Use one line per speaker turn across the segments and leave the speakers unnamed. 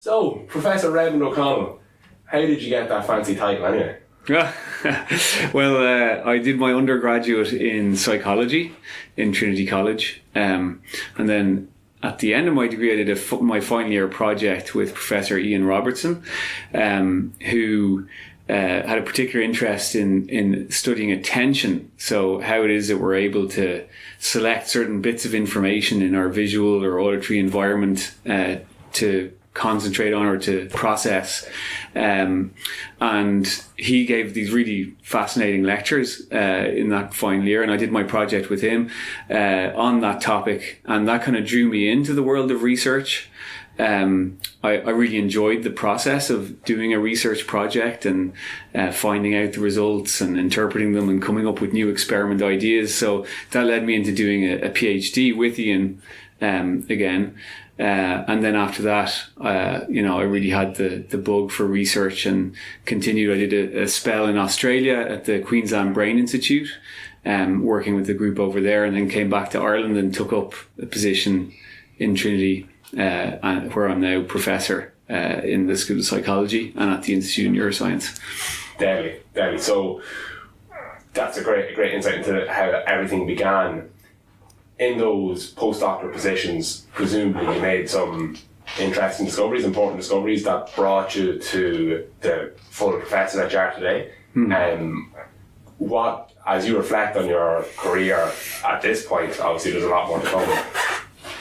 So, Professor Redmond O'Connell, how did you get that fancy title anyway?
Well, I did my undergraduate in psychology in Trinity College, and then at the end of my degree I did my final year project with Professor Ian Robertson, who had a particular interest in studying attention. So how it is that we're able to select certain bits of information in our visual or auditory environment to concentrate on or to process. And he gave these really fascinating lectures in that final year, and I did my project with him on that topic, and that kind of drew me into the world of research. I really enjoyed the process of doing a research project and finding out the results and interpreting them and coming up with new experiment ideas. So that led me into doing a PhD with Ian again. And then after that, I really had the bug for research and continued. I did a spell in Australia at the Queensland Brain Institute, working with the group over there, and then came back to Ireland and took up a position in Trinity, where I'm now professor in the School of Psychology and at the Institute of Neuroscience.
Deadly. So that's a great insight into how everything began. In those postdoctoral positions, presumably you made some interesting discoveries, important discoveries that brought you to the full professor that you are today. What, as you reflect on your career at this point, obviously there's a lot more to come,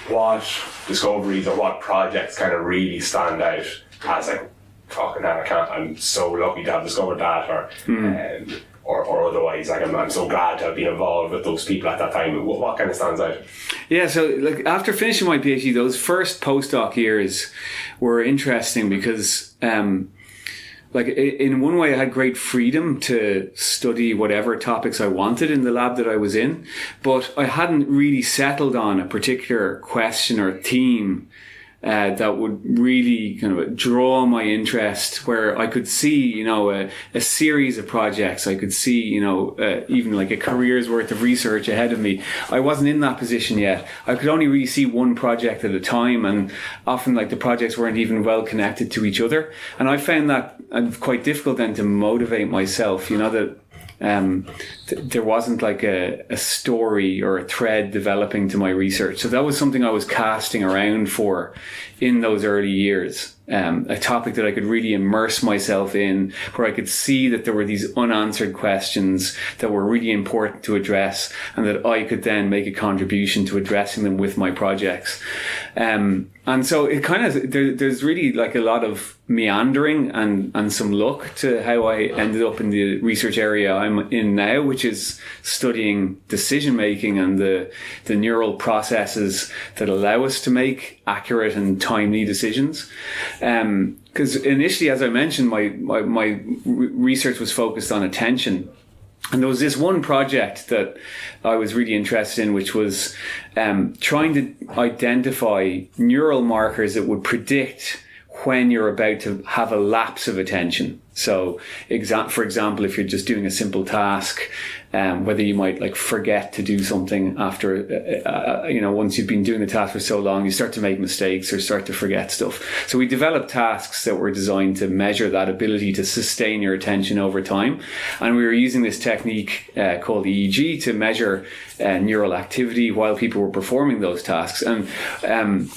what discoveries or what projects kind of really stand out as like, fucking hell, I'm so lucky to have discovered that, or otherwise, like I'm so glad to have been involved with those people at that time. What kind of stands out?
Yeah, so like after finishing my PhD, those first postdoc years were interesting because like in one way I had great freedom to study whatever topics I wanted in the lab that I was in, but I hadn't really settled on a particular question or theme that would really kind of draw my interest, where I could see, a series of projects. I could see, even like a career's worth of research ahead of me. I wasn't in that position yet. I could only really see one project at a time, and often like the projects weren't even well connected to each other. And I found that quite difficult then to motivate myself, that there wasn't like a story or a thread developing to my research. So that was something I was casting around for in those early years. A topic that I could really immerse myself in, where I could see that there were these unanswered questions that were really important to address, and that I could then make a contribution to addressing them with my projects. And so it kind of, there's really like a lot of meandering and some luck to how I ended up in the research area I'm in now, which is studying decision making and the neural processes that allow us to make accurate and timely decisions. Because initially, as I mentioned, my research was focused on attention. And there was this one project that I was really interested in, which was trying to identify neural markers that would predict when you're about to have a lapse of attention. So, for example, if you're just doing a simple task, whether you might like forget to do something after, once you've been doing the task for so long, you start to make mistakes or start to forget stuff. So we developed tasks that were designed to measure that ability to sustain your attention over time. And we were using this technique called EEG to measure neural activity while people were performing those tasks. And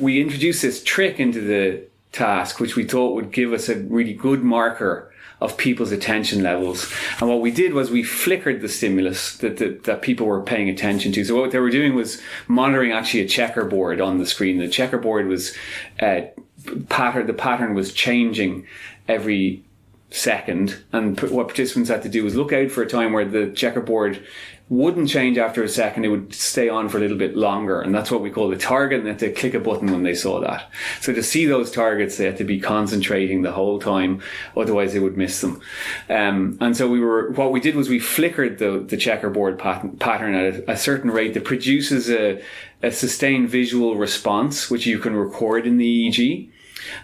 we introduced this trick into the task, which we thought would give us a really good marker of people's attention levels. And what we did was we flickered the stimulus that people were paying attention to. So what they were doing was monitoring actually a checkerboard on the screen. The checkerboard was the pattern was changing every second, and what participants had to do was look out for a time where the checkerboard wouldn't change after a second. It would stay on for a little bit longer, and that's what we call the target, and they had to click a button when they saw that. So to see those targets, they had to be concentrating the whole time, otherwise they would miss them. And so what we did was we flickered the checkerboard pattern at a certain rate that produces a sustained visual response, which you can record in the EEG.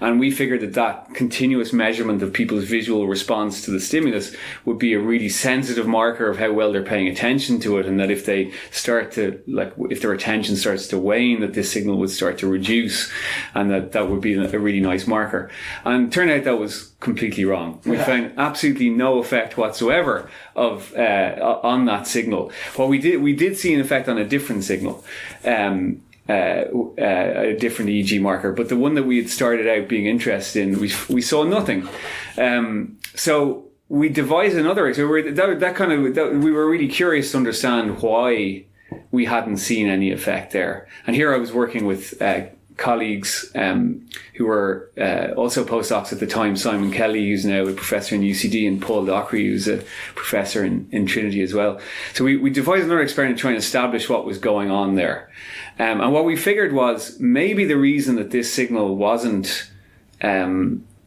And we figured that continuous measurement of people's visual response to the stimulus would be a really sensitive marker of how well they're paying attention to it, and that if they start to, if their attention starts to wane, that this signal would start to reduce, and that would be a really nice marker. And it turned out that was completely wrong. We found absolutely no effect whatsoever of on that signal. What we did see an effect on a different signal, a different EEG marker, but the one that we had started out being interested in, we saw nothing. So we devised another. So we were really curious to understand why we hadn't seen any effect there. And here I was working with colleagues who were also postdocs at the time, Simon Kelly, who's now a professor in UCD, and Paul Dockery, who's a professor in Trinity as well. So we devised another experiment to try and establish what was going on there. And what we figured was maybe the reason that this signal wasn't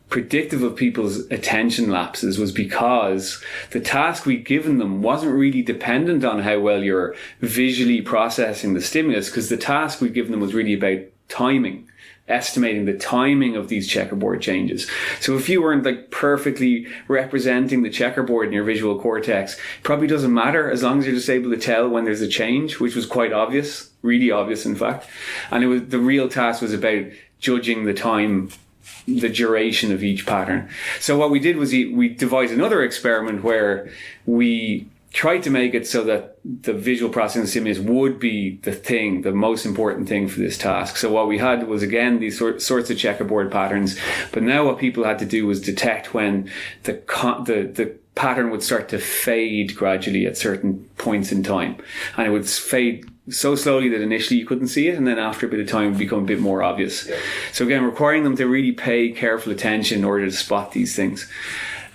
predictive of people's attention lapses was because the task we'd given them wasn't really dependent on how well you're visually processing the stimulus, because the task we'd given them was really about timing, estimating the timing of these checkerboard changes. So if you weren't perfectly representing the checkerboard in your visual cortex, it probably doesn't matter as long as you're just able to tell when there's a change, which was quite obvious, really obvious in fact. And the real task was about judging the time, the duration of each pattern. So what we did was we devised another experiment where we tried to make it so that the visual processing stimulus would be the most important thing for this task. So what we had was, again, these sorts of checkerboard patterns, but now what people had to do was detect when the pattern would start to fade gradually at certain points in time. And it would fade so slowly that initially you couldn't see it, and then after a bit of time it would become a bit more obvious. Yeah. So again, requiring them to really pay careful attention in order to spot these things.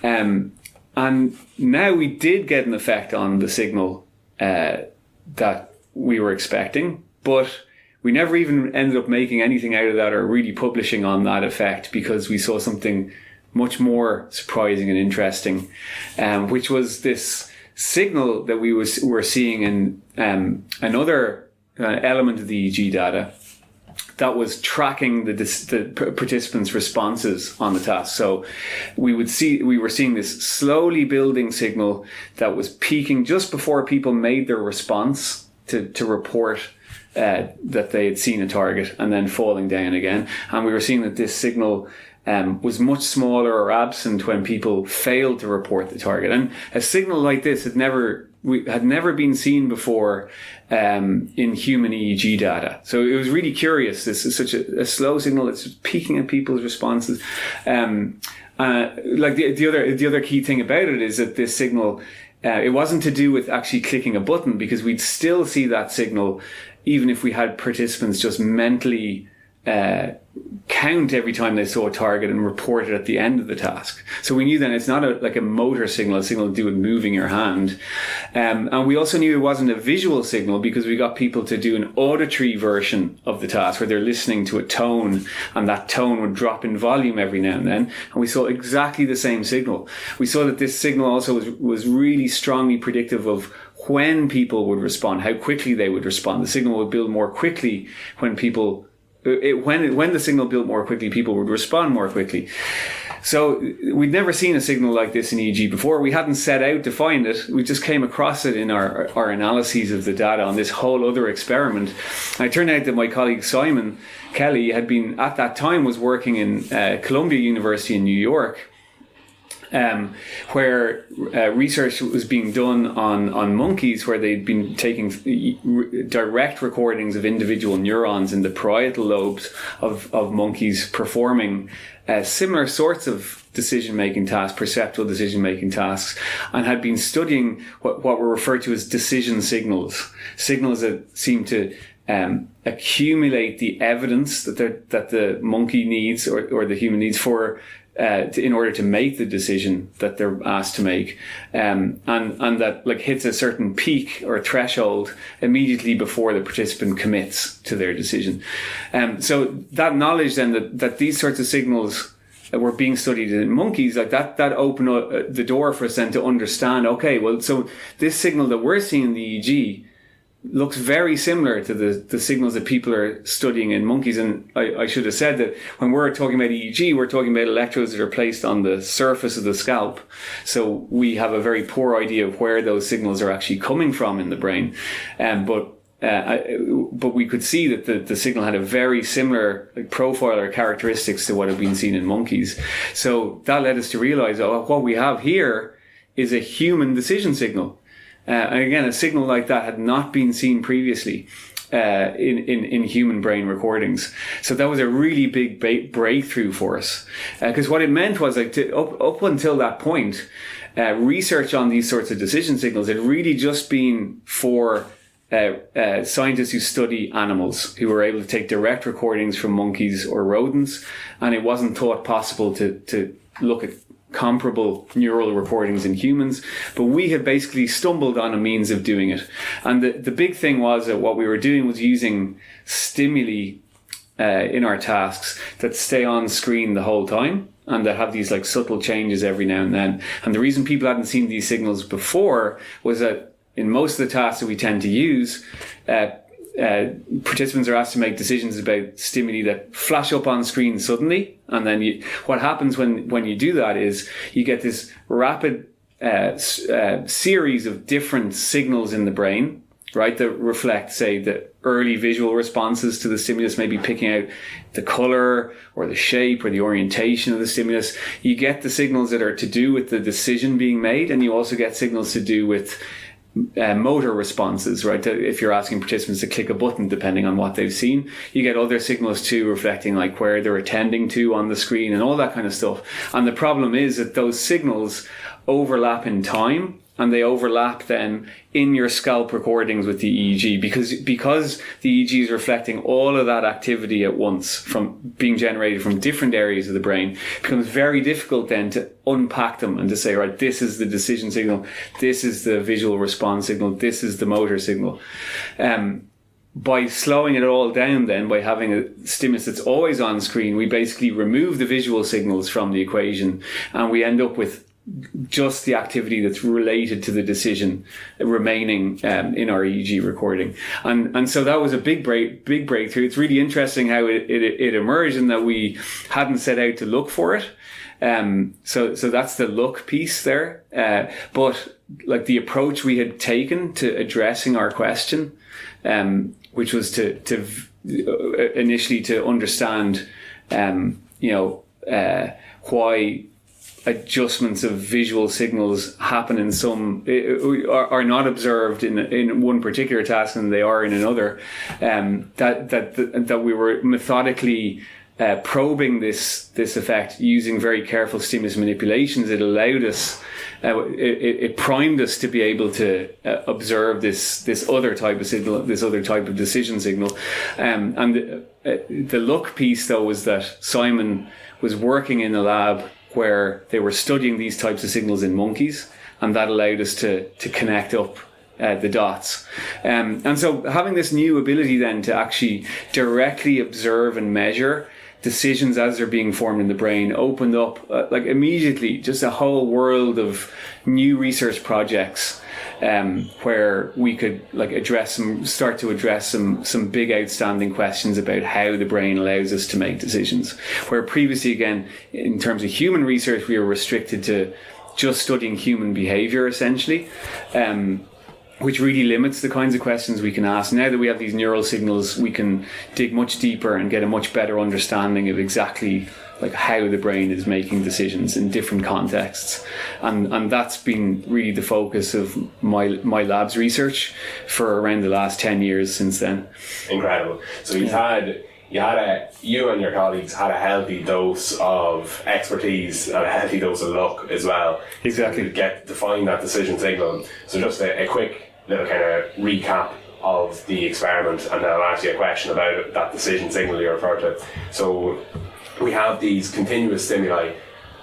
And now we did get an effect on the signal that we were expecting, but we never even ended up making anything out of that or really publishing on that effect, because we saw something much more surprising and interesting, which was this signal that we were seeing in another element of the EEG data that was tracking the participants' responses on the task. So we were seeing this slowly building signal that was peaking just before people made their response to report that they had seen a target, and then falling down again. And we were seeing that this signal was much smaller or absent when people failed to report the target. And a signal like this had never been seen before in human EEG data. So it was really curious. This is such a slow signal that's peaking at people's responses. The other key thing about it is that this signal, it wasn't to do with actually clicking a button, because we'd still see that signal even if we had participants just mentally count every time they saw a target and report it at the end of the task. So we knew then it's not a motor signal, a signal to do with moving your hand. And we also knew it wasn't a visual signal, because we got people to do an auditory version of the task where they're listening to a tone, and that tone would drop in volume every now and then. And we saw exactly the same signal. We saw that this signal also was really strongly predictive of when people would respond, how quickly they would respond. The signal would build more quickly when when the signal built more quickly, people would respond more quickly. So we'd never seen a signal like this in EEG before. We hadn't set out to find it. We just came across it in our analyses of the data on this whole other experiment. And it turned out that my colleague Simon Kelly at that time was working in Columbia University in New York, where research was being done on monkeys, where they'd been taking direct recordings of individual neurons in the parietal lobes of monkeys performing similar sorts of decision-making tasks, perceptual decision-making tasks, and had been studying what were referred to as decision signals that seem to accumulate the evidence that the monkey needs or the human needs for in order to make the decision that they're asked to make, and that hits a certain peak or threshold immediately before the participant commits to their decision. So that knowledge then that these sorts of signals were being studied in monkeys, that opened up the door for us then to understand, okay, well, so this signal that we're seeing in the EEG looks very similar to the signals that people are studying in monkeys. And I should have said that when we're talking about EEG, we're talking about electrodes that are placed on the surface of the scalp. So we have a very poor idea of where those signals are actually coming from in the brain. But we could see that the signal had a very similar profile or characteristics to what had been seen in monkeys. So that led us to realize, what we have here is a human decision signal. And again, a signal like that had not been seen previously in human brain recordings. So that was a really big breakthrough for us. Because what it meant was, up until that point, research on these sorts of decision signals had really just been for scientists who study animals, who were able to take direct recordings from monkeys or rodents, and it wasn't thought possible to look at comparable neural recordings in humans. But we have basically stumbled on a means of doing it. And the big thing was that what we were doing was using stimuli in our tasks that stay on screen the whole time, and that have these subtle changes every now and then. And the reason people hadn't seen these signals before was that in most of the tasks that we tend to use, participants are asked to make decisions about stimuli that flash up on screen suddenly. And then what happens when you do that is you get this rapid series of different signals in the brain, right, that reflect, say, the early visual responses to the stimulus, maybe picking out the color or the shape or the orientation of the stimulus. You get the signals that are to do with the decision being made, and you also get signals to do with motor responses, right? If you're asking participants to click a button, depending on what they've seen, you get other signals too, reflecting where they're attending to on the screen and all that kind of stuff. And the problem is that those signals overlap in time, and they overlap then in your scalp recordings with the EEG, because the EEG is reflecting all of that activity at once from being generated from different areas of the brain. It becomes very difficult then to unpack them and to say, right, this is the decision signal, this is the visual response signal, this is the motor signal. By slowing it all down then, by having a stimulus that's always on screen, we basically remove the visual signals from the equation, and we end up with just the activity that's related to the decision remaining in our EEG recording. And so that was a big breakthrough. It's really interesting how it emerged, and that we hadn't set out to look for it. So that's the look piece there. But the approach we had taken to addressing our question, which was to initially to understand, why adjustments of visual signals happen in some, are not observed in one particular task and they are in another, that we were methodically probing this effect using very careful stimulus manipulations. It allowed us, it primed us to be able to observe this other type of signal, this other type of decision signal. And the look piece, though, was that Simon was working in a lab where they were studying these types of signals in monkeys, and that allowed us to connect up the dots. And so having this new ability then to actually directly observe and measure decisions as they're being formed in the brain opened up immediately just a whole world of new research projects, where we could start to address some big outstanding questions about how the brain allows us to make decisions. Where previously, again, in terms of human research, we were restricted to just studying human behavior, essentially, which really limits the kinds of questions we can ask. Now that we have these neural signals, we can dig much deeper and get a much better understanding of exactly how the brain is making decisions in different contexts. And that's been really the focus of my lab's research for around the last 10 years since then.
Incredible. So you and your colleagues had a healthy dose of expertise and a healthy dose of luck as well.
Exactly.
To find that decision signal. So just a quick little kind of recap of the experiment, and then I'll ask you a question about that decision signal you referred to. So we have these continuous stimuli.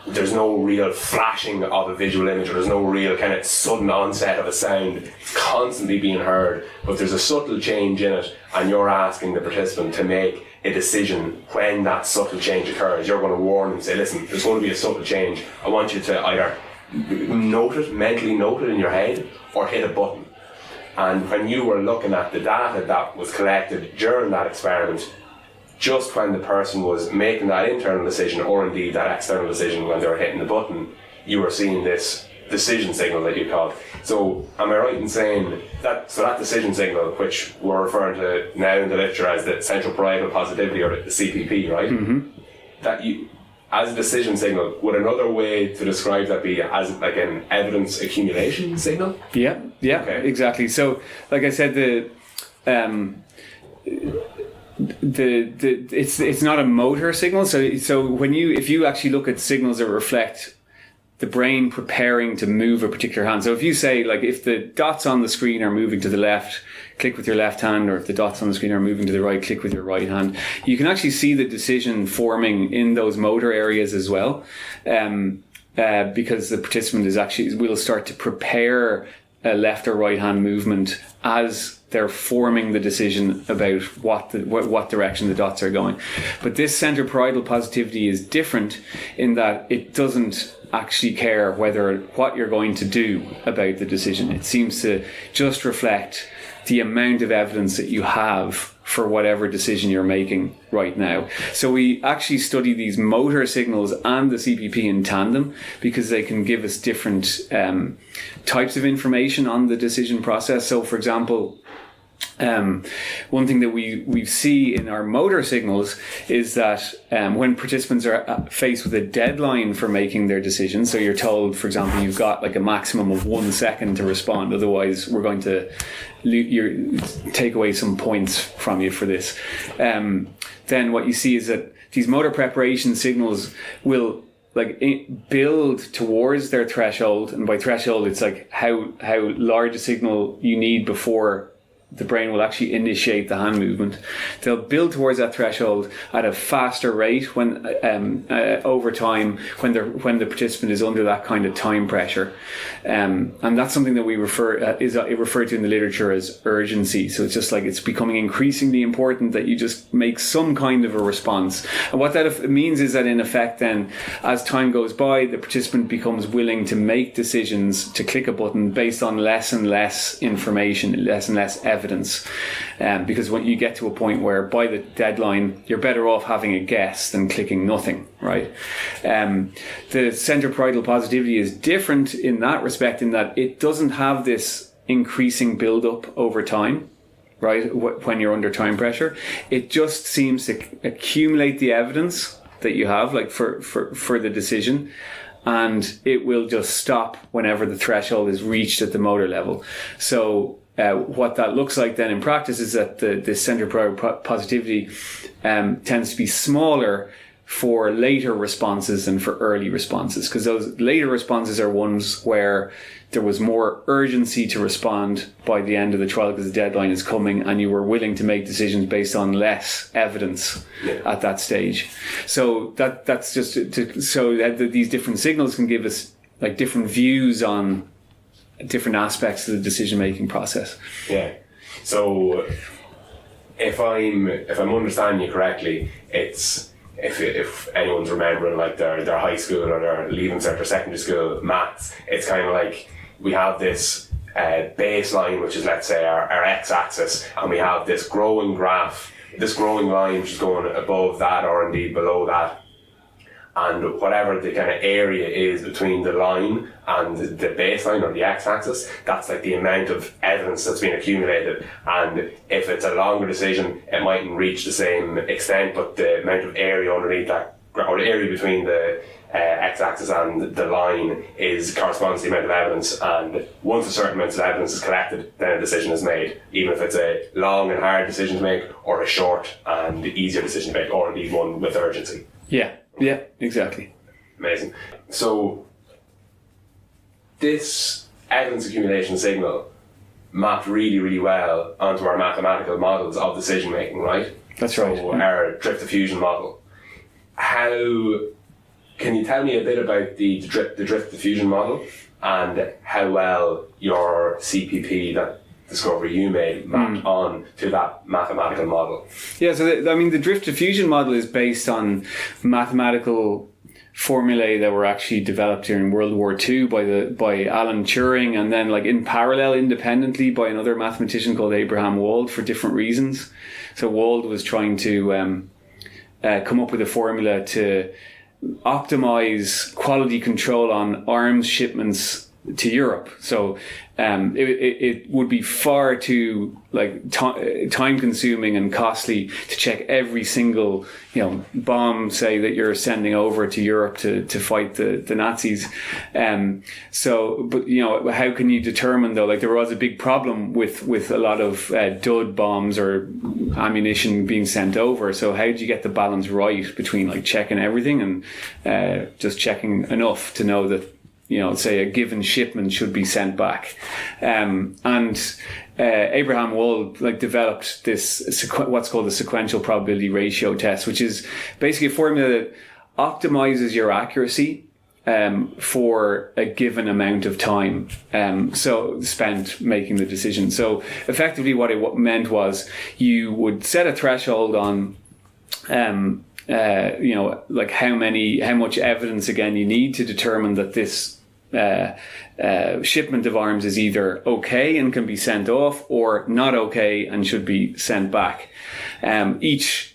There's no real flashing of a visual image, or there's no real kind of sudden onset of a sound. It's constantly being heard, but there's a subtle change in it, and you're asking the participant to make a decision when that subtle change occurs. You're going to warn them, say, listen, there's going to be a subtle change. I want you to either mentally note it in your head, or hit a button. And when you were looking at the data that was collected during that experiment, just when the person was making that internal decision, or indeed that external decision when they were hitting the button, you were seeing this decision signal that you called. So am I right in saying that that decision signal, which we're referring to now in the literature as the Centro-Parietal Positivity, or the CPP, right? Mm-hmm. That you, as a decision signal, would another way to describe that be as like an evidence accumulation signal?
Yeah, okay. Exactly. So, like I said, it's not a motor signal. So when if you actually look at signals that reflect the brain preparing to move a particular hand. So if you say, like, if the dots on the screen are moving to the left, click with your left hand, or if the dots on the screen are moving to the right, click with your right hand. You can actually see the decision forming in those motor areas as well, because the participant will start to prepare a left or right hand movement as they're forming the decision about what direction the dots are going. But this centroparietal positivity is different in that it doesn't actually care what you're going to do about the decision. It seems to just reflect the amount of evidence that you have for whatever decision you're making right now. So we actually study these motor signals and the CPP in tandem because they can give us different types of information on the decision process. So, for example, one thing that we see in our motor signals is that when participants are faced with a deadline for making their decision, so you're told, for example, you've got like a maximum of 1 second to respond, otherwise we're going to take away some points from you for this, then what you see is that these motor preparation signals will build towards their threshold, and by threshold it's like how large a signal you need before the brain will actually initiate the hand movement. They'll build towards that threshold at a faster rate when over time when the participant is under that kind of time pressure, and that's something that we referred to in the literature as urgency. So it's just like it's becoming increasingly important that you just make some kind of a response. And what that means is that in effect, then, as time goes by, the participant becomes willing to make decisions to click a button based on less and less information, less and less evidence, because when you get to a point where by the deadline you're better off having a guess than clicking nothing, right? The Centro-Parietal Positivity is different in that respect, in that it doesn't have this increasing build-up over time, right, when you're under time pressure. It just seems to accumulate the evidence that you have, like for the decision, and it will just stop whenever the threshold is reached at the motor level. So what that looks like then in practice is that the Centro-Parietal Positivity tends to be smaller for later responses than for early responses, because those later responses are ones where there was more urgency to respond by the end of the trial because the deadline is coming, and you were willing to make decisions based on less evidence at that stage. So that's just so that these different signals can give us like different views on different aspects of the decision-making process. Yeah.
So if I'm understanding you correctly, it's if anyone's remembering like their high school or their leaving cert or secondary school maths, it's kind of like we have this baseline, which is, let's say, our x-axis, and we have this growing graph, this growing line which is going above that or indeed below that. And whatever the kind of area is between the line and the baseline or the x-axis, that's like the amount of evidence that's been accumulated. And if it's a longer decision, it mightn't reach the same extent, but the amount of area underneath that, or the area between the x-axis and the line, corresponds to the amount of evidence. And once a certain amount of evidence is collected, then a decision is made, even if it's a long and hard decision to make, or a short and easier decision to make, or indeed one with urgency.
Yeah, exactly.
Amazing. So this evidence accumulation signal mapped really, really well onto our mathematical models of decision making, right?
That's right.
So our drift diffusion model. Can you tell me a bit about the drift diffusion model and how well your CPP, that discovery you made, mapped on to that mathematical model?
Yeah, so the drift diffusion model is based on mathematical formulae that were actually developed during World War II by Alan Turing, and then like in parallel, independently, by another mathematician called Abraham Wald for different reasons. So Wald was trying to come up with a formula to optimize quality control on arms shipments to Europe. So it would be far too time consuming and costly to check every single bomb, say, that you're sending over to Europe to fight the Nazis. But how can you determine, though, like there was a big problem with a lot of dud bombs or ammunition being sent over. So how do you get the balance right between like checking everything and just checking enough to know that say a given shipment should be sent back? Abraham Wald developed this what's called the sequential probability ratio test, which is basically a formula that optimizes your accuracy for a given amount of time so spent making the decision. So effectively what it meant was you would set a threshold on how much evidence again you need to determine that this shipment of arms is either okay and can be sent off, or not okay and should be sent back. Each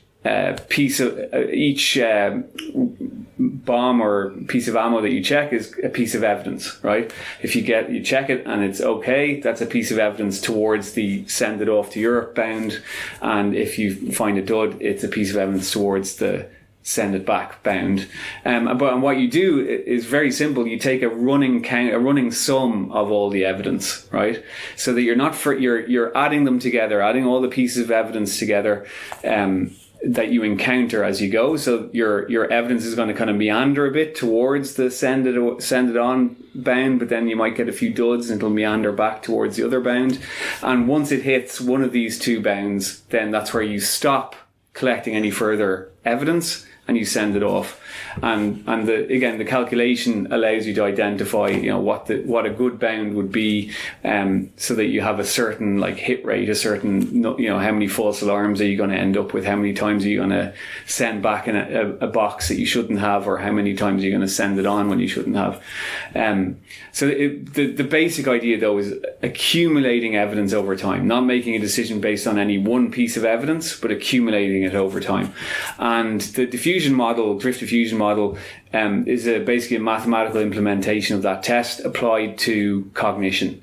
bomb or piece of ammo that you check is a piece of evidence, right? If you check it and it's okay, that's a piece of evidence towards the send it off to Europe bound, and if you find a dud, it's a piece of evidence towards the send it back bound. But what you do is very simple. You take a running sum of all the evidence, right? So that you're adding them together, adding all the pieces of evidence together that you encounter as you go. So your evidence is going to kind of meander a bit towards the send it on bound, but then you might get a few duds and it'll meander back towards the other bound. And once it hits one of these two bounds, then that's where you stop collecting any further evidence and you send it off. And the calculation allows you to identify what a good bound would be, so that you have a certain hit rate, a certain how many false alarms are you going to end up with, how many times are you going to send back in a box that you shouldn't have, or how many times are you going to send it on when you shouldn't have. So the basic idea though is accumulating evidence over time, not making a decision based on any one piece of evidence, but accumulating it over time. And the drift diffusion model is basically a mathematical implementation of that test applied to cognition.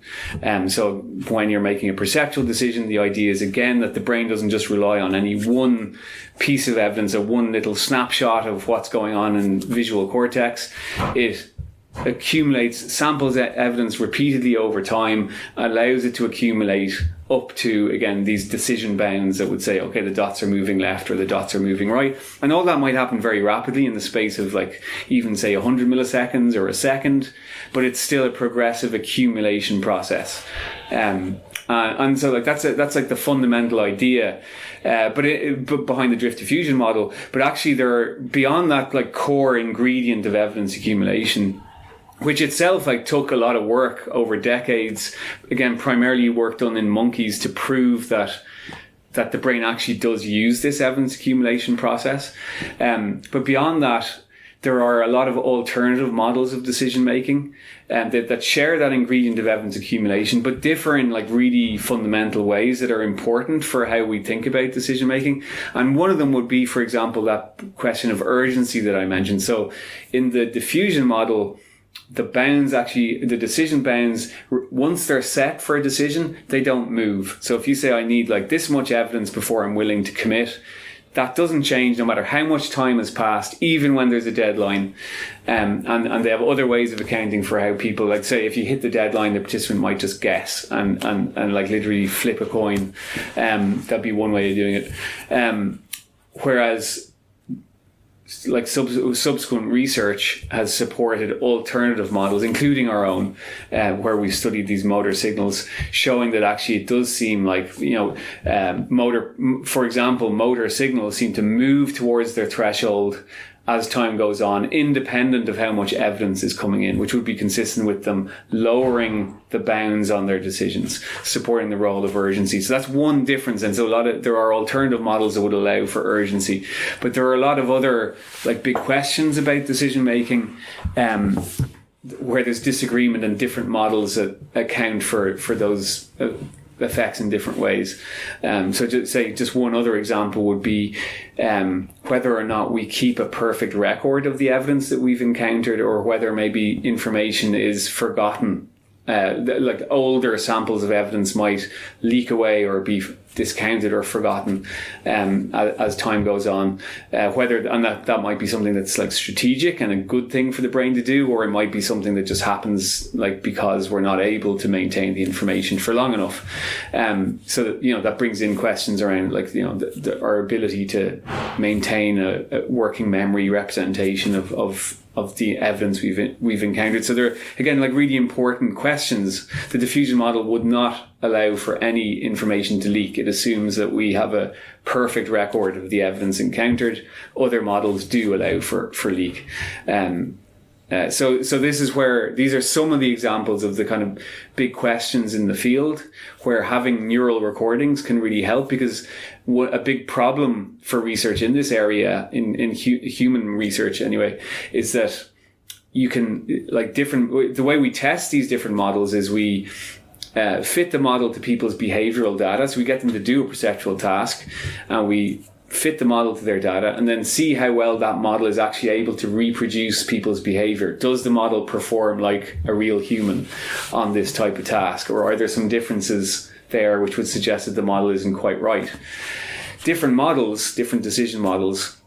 So when you're making a perceptual decision, the idea is again that the brain doesn't just rely on any one piece of evidence or one little snapshot of what's going on in visual cortex. It accumulates, samples evidence repeatedly over time, allows it to accumulate up to, again, these decision bounds that would say, okay, the dots are moving left or the dots are moving right. And all that might happen very rapidly in the space of even say 100 milliseconds or a second, but it's still a progressive accumulation process. And so that's the fundamental idea, but behind the drift diffusion model. But actually there are, beyond that core ingredient of evidence accumulation, which itself took a lot of work over decades, again primarily work done in monkeys to prove that the brain actually does use this evidence accumulation process. But beyond that, there are a lot of alternative models of decision making that share that ingredient of evidence accumulation, but differ in really fundamental ways that are important for how we think about decision making. And one of them would be, for example, that question of urgency that I mentioned. So in the diffusion model, the decision bounds, once they're set for a decision, they don't move. So if you say, I need this much evidence before I'm willing to commit, that doesn't change no matter how much time has passed, even when there's a deadline. And they have other ways of accounting for how people, say, if you hit the deadline, the participant might just guess and literally flip a coin. That'd be one way of doing it. Whereas subsequent research has supported alternative models, including our own, where we studied these motor signals, showing that actually it does seem motor signals seem to move towards their threshold as time goes on, independent of how much evidence is coming in, which would be consistent with them lowering the bounds on their decisions, supporting the role of urgency. So that's one difference. And so there are alternative models that would allow for urgency, but there are a lot of other like big questions about decision making, where there's disagreement and different models that account for those effects in different ways. So just one other example would be whether or not we keep a perfect record of the evidence that we've encountered, or whether maybe information is forgotten. Like older samples of evidence might leak away or be discounted or forgotten as time goes on. That might be something that's like strategic and a good thing for the brain to do, or it might be something that just happens like because we're not able to maintain the information for long enough. So that, that brings in questions around like our ability to maintain a working memory representation of the evidence we've encountered. So they're, again, like really important questions. The diffusion model would not allow for any information to leak. It assumes that we have a perfect record of the evidence encountered. Other models do allow for leak. So this is where these are some of the examples of the kind of big questions in the field where having neural recordings can really help, because a big problem for research in this area, in human research anyway, is that you can the way we test these different models is we fit the model to people's behavioral data. So we get them to do a perceptual task, and we fit the model to their data, and then see how well that model is actually able to reproduce people's behavior. Does the model perform like a real human on this type of task, or are there some differences there which would suggest that the model isn't quite right? Different models, different decision models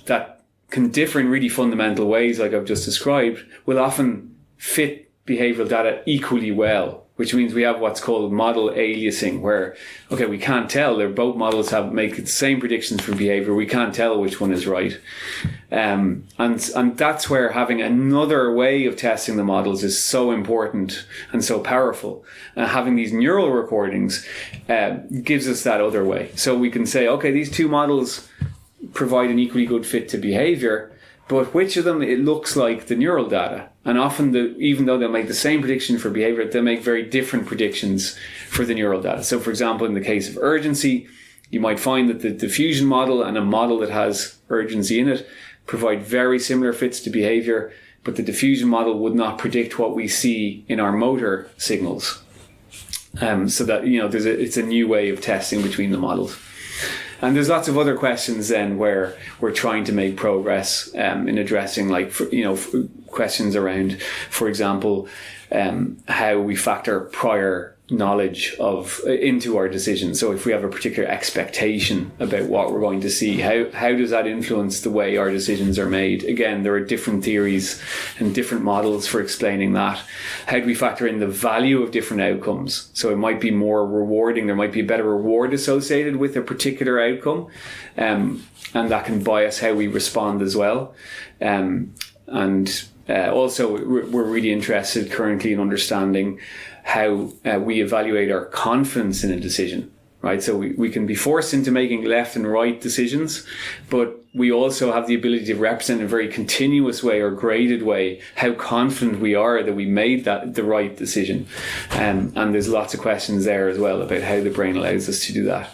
that can differ in really fundamental ways, like I've just described, will often fit behavioral data equally well, which means we have what's called model aliasing, where, okay, we can't tell. Both models make the same predictions for behavior. We can't tell which one is right. And that's where having another way of testing the models is so important and so powerful. Having these neural recordings gives us that other way. So we can say, okay, these two models provide an equally good fit to behavior, but which of them it looks like the neural data? And often, even though they'll make the same prediction for behavior, they'll make very different predictions for the neural data. So, for example, in the case of urgency, you might find that the diffusion model and a model that has urgency in it provide very similar fits to behavior, but the diffusion model would not predict what we see in our motor signals. So that, it's a new way of testing between the models. And there's lots of other questions then where we're trying to make progress in addressing, questions around, for example, how we factor prior knowledge into our decisions. So if we have a particular expectation about what we're going to see, how does that influence the way our decisions are made? Again, there are different theories and different models for explaining that. How do we factor in the value of different outcomes? So it might be more rewarding. There might be a better reward associated with a particular outcome. And that can bias how we respond as well. Also, we're really interested currently in understanding how we evaluate our confidence in a decision, right? So we can be forced into making left and right decisions, but we also have the ability to represent in a very continuous way or graded way how confident we are that we made the right decision. And there's lots of questions there as well about how the brain allows us to do that.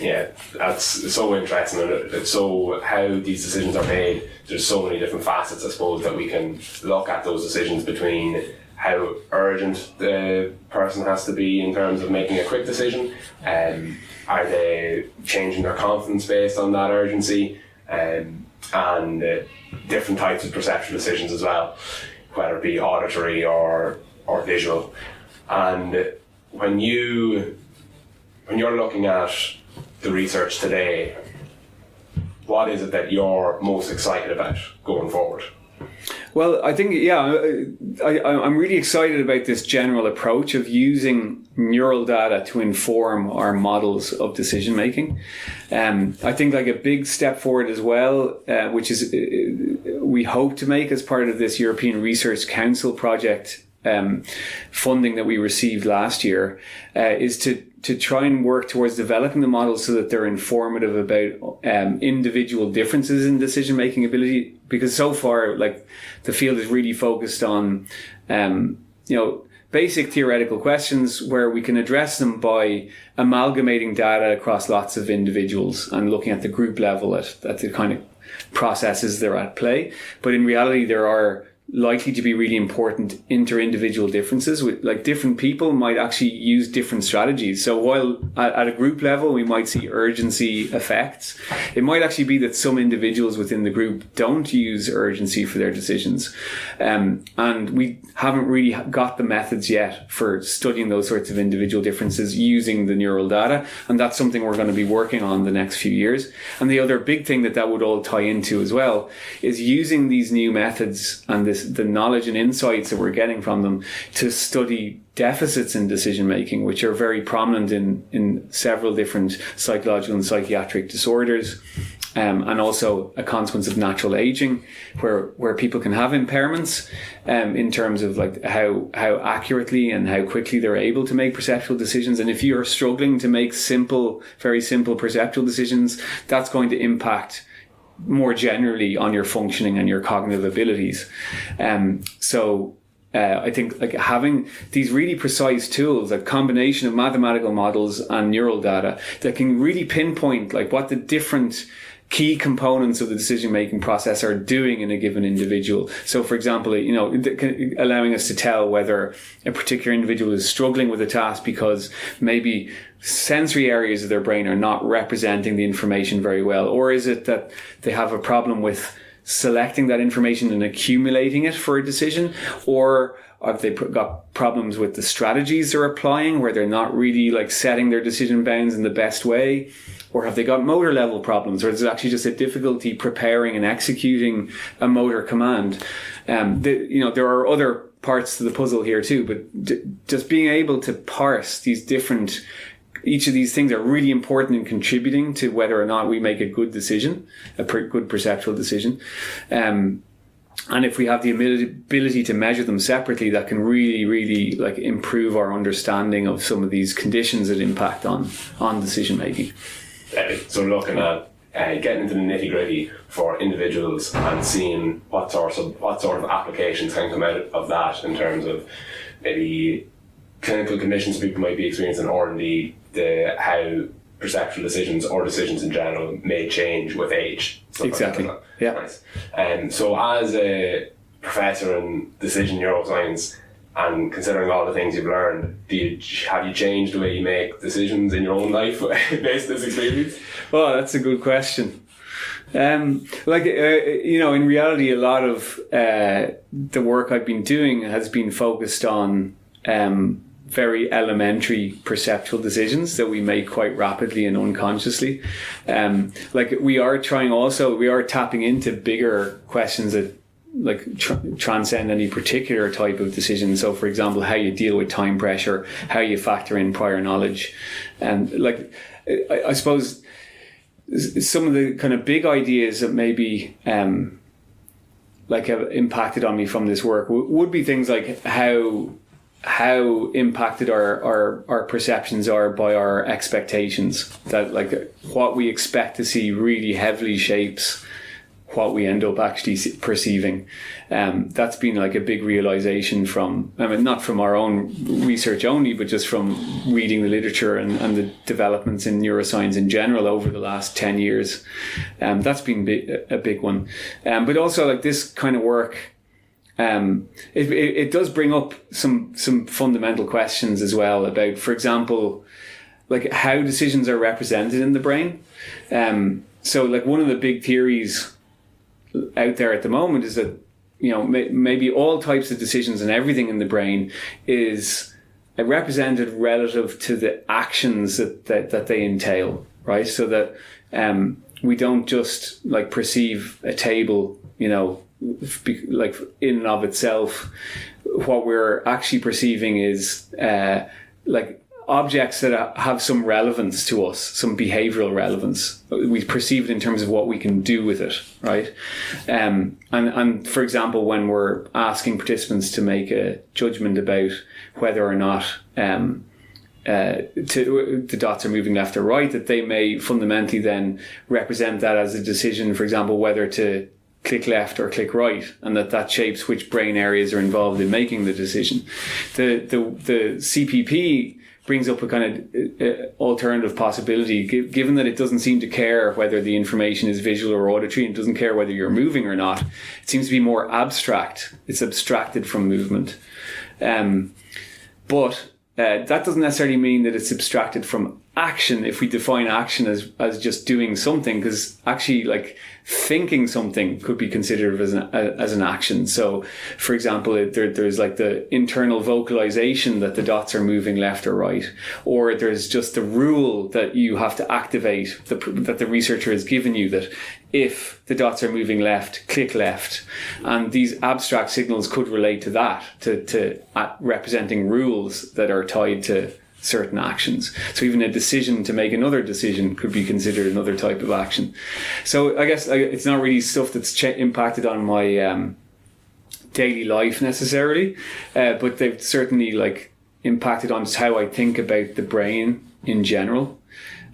Yeah, that's so interesting. And so how these decisions are made, there's so many different facets, I suppose, that we can look at those decisions, between how urgent the person has to be in terms of making a quick decision. Are they changing their confidence based on that urgency? And different types of perceptual decisions as well, whether it be auditory or visual. And when you're looking at the research today, what is it that you're most excited about going forward?
Well, I think, I'm really excited about this general approach of using neural data to inform our models of decision making. I think like a big step forward as well, which is we hope to make as part of this European Research Council project, funding that we received last year, is to try and work towards developing the models so that they're informative about individual differences in decision-making ability. Because so far, like, the field is really focused on, basic theoretical questions where we can address them by amalgamating data across lots of individuals and looking at the group level at the kind of processes that are at play. But in reality, there are likely to be really important inter-individual differences. With, like, different people might actually use different strategies. So while at a group level we might see urgency effects, it might actually be that some individuals within the group don't use urgency for their decisions, and we haven't really got the methods yet for studying those sorts of individual differences using the neural data, and that's something we're going to be working on the next few years. And the other big thing that would all tie into as well is using these new methods and the knowledge and insights that we're getting from them to study deficits in decision making, which are very prominent in several different psychological and psychiatric disorders, and also a consequence of natural aging, where people can have impairments in terms of like how accurately and how quickly they're able to make perceptual decisions. And if you are struggling to make very simple perceptual decisions, that's going to impact more generally on your functioning and your cognitive abilities. I think like having these really precise tools, a combination of mathematical models and neural data that can really pinpoint like what the different key components of the decision-making process are doing in a given individual. So, for example, allowing us to tell whether a particular individual is struggling with a task because maybe sensory areas of their brain are not representing the information very well, or is it that they have a problem with selecting that information and accumulating it for a decision, or have they got problems with the strategies they're applying where they're not really like setting their decision bounds in the best way, or have they got motor level problems, or is it actually just a difficulty preparing and executing a motor command? There are other parts to the puzzle here too, but just being able to parse each of these things are really important in contributing to whether or not we make a good decision, good perceptual decision. And if we have the ability to measure them separately, that can really, really like improve our understanding of some of these conditions that impact on decision making.
So looking at getting into the nitty gritty for individuals and seeing what sort of applications can come out of that in terms of maybe clinical conditions people might be experiencing, or indeed how perceptual decisions or decisions in general may change with age.
Exactly. Yeah.
Nice. So as a professor in decision neuroscience, and considering all the things you've learned, have you changed the way you make decisions in your own life based on this experience?
Well, that's a good question. In reality, a lot of the work I've been doing has been focused on very elementary perceptual decisions that we make quite rapidly and unconsciously. We are tapping into bigger questions that transcend any particular type of decision. So, for example, how you deal with time pressure, how you factor in prior knowledge. And I suppose some of the kind of big ideas that maybe have impacted on me from this work would be things like how impacted our perceptions are by our expectations. That what we expect to see really heavily shapes what we end up actually perceiving. That's been a big realization from, not from our own research only, but just from reading the literature and the developments in neuroscience in general over the last 10 years. That's been a big one. But also this kind of work, it does bring up some fundamental questions as well about, for example, how decisions are represented in the brain. So one of the big theories out there at the moment is that maybe all types of decisions and everything in the brain is represented relative to the actions that they entail, right? So that we don't just perceive a table, in and of itself. What we're actually perceiving is objects that have some relevance to us, some behavioral relevance. We perceive it in terms of what we can do with it, right? And for example, when we're asking participants to make a judgment about whether or not the dots are moving left or right, that they may fundamentally then represent that as a decision, for example, whether to click left or click right, and that shapes which brain areas are involved in making the decision. The CPP brings up a kind of alternative possibility, given that it doesn't seem to care whether the information is visual or auditory, and doesn't care whether you're moving or not. It seems to be more abstract. It's abstracted from movement. But that doesn't necessarily mean that it's abstracted from action if we define action as just doing something, because actually, like, thinking something could be considered as an action. So, for example, there's like the internal vocalization that the dots are moving left or right, or there's just the rule that you have to activate that the researcher has given you, that if the dots are moving left, click left. And these abstract signals could relate to that, to representing rules that are tied to certain actions. So even a decision to make another decision could be considered another type of action. So I guess it's not really stuff that's impacted on my daily life necessarily, but they've certainly like impacted on just how I think about the brain in general.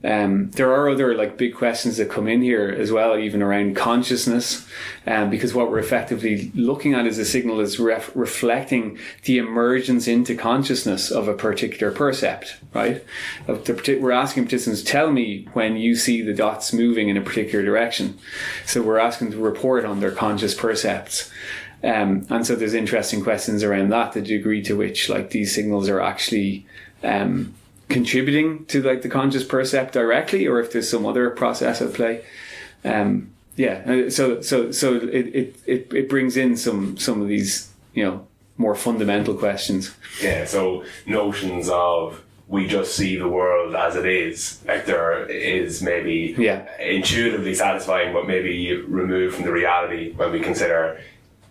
There are other like big questions that come in here as well, even around consciousness, because what we're effectively looking at is a signal is reflecting the emergence into consciousness of a particular percept, right? We're asking participants, tell me when you see the dots moving in a particular direction. So we're asking them to report on their conscious percepts. And so there's interesting questions around that, the degree to which like these signals are actually contributing to like the conscious percept directly, or if there's some other process at play. So it brings in some of these, you know, more fundamental questions.
Yeah, so notions of we just see the world as it is, like there is maybe intuitively satisfying, but maybe removed from the reality when we consider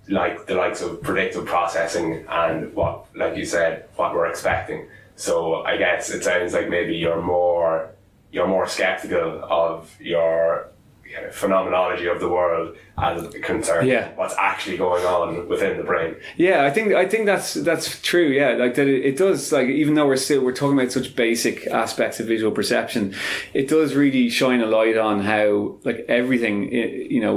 like the likes of predictive processing and what, like you said, what we're expecting. So I guess it sounds like maybe you're more skeptical of your phenomenology of the world as it concerns what's actually going on within the brain.
Yeah, I think that's true. Yeah, like that it does, like, even though we're talking about such basic aspects of visual perception, it does really shine a light on how like everything, you know,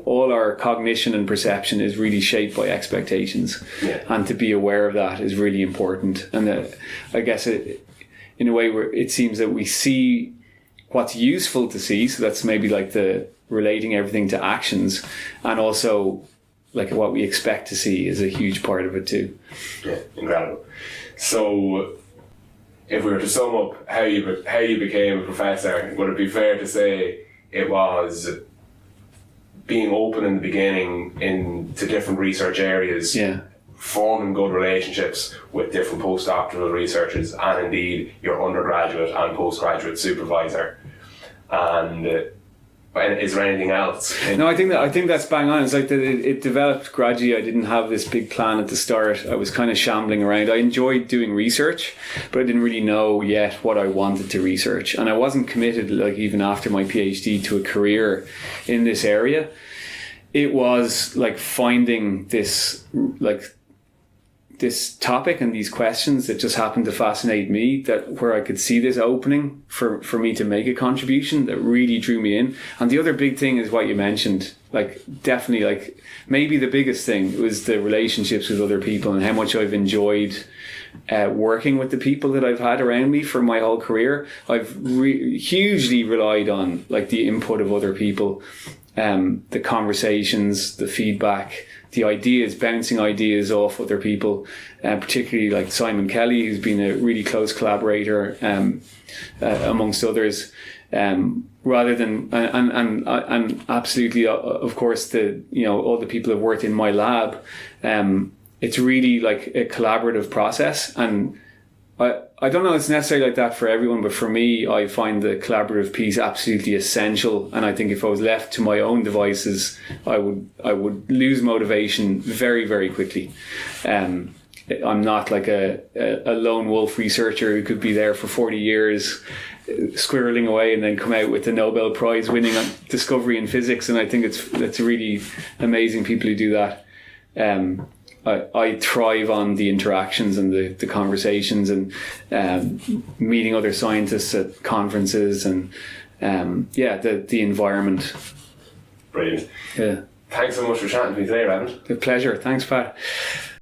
all our cognition and perception is really shaped by expectations, and to be aware of that is really important. And I guess in a way where it seems that we see what's useful to see, so that's maybe like the relating everything to actions, and also like what we expect to see is a huge part of it too.
Yeah, incredible. So if we were to sum up how you became a professor, would it be fair to say it was being open in the beginning into different research areas, forming good relationships with different postdoctoral researchers, and indeed your undergraduate and postgraduate supervisor? And is there anything else?
No, I think that's bang on. It's like that it developed gradually. I didn't have this big plan at the start. I was kind of shambling around. I enjoyed doing research, but I didn't really know yet what I wanted to research, and I wasn't committed, like even after my PhD, to a career in this area. It was like finding this topic and these questions that just happened to fascinate me, that where I could see this opening for me to make a contribution, that really drew me in. And the other big thing is what you mentioned, like definitely, like maybe the biggest thing was the relationships with other people, and how much I've enjoyed working with the people that I've had around me for my whole career. I've hugely relied on like the input of other people, the conversations, the feedback, the ideas, bouncing ideas off other people, particularly like Simon Kelly, who's been a really close collaborator, amongst others, rather than, and absolutely, of course, all the people who've worked in my lab. It's really like a collaborative process, and I don't know it's necessarily like that for everyone, but for me, I find the collaborative piece absolutely essential. And I think if I was left to my own devices, I would lose motivation very, very quickly. I'm not like a lone wolf researcher who could be there for 40 years squirreling away and then come out with the Nobel Prize winning discovery in physics. And I think it's really amazing people who do that. I thrive on the interactions and the conversations and meeting other scientists at conferences and the environment.
Brilliant.
Yeah.
Thanks so much for chatting to me today, Redmond.
A pleasure. Thanks, Pat.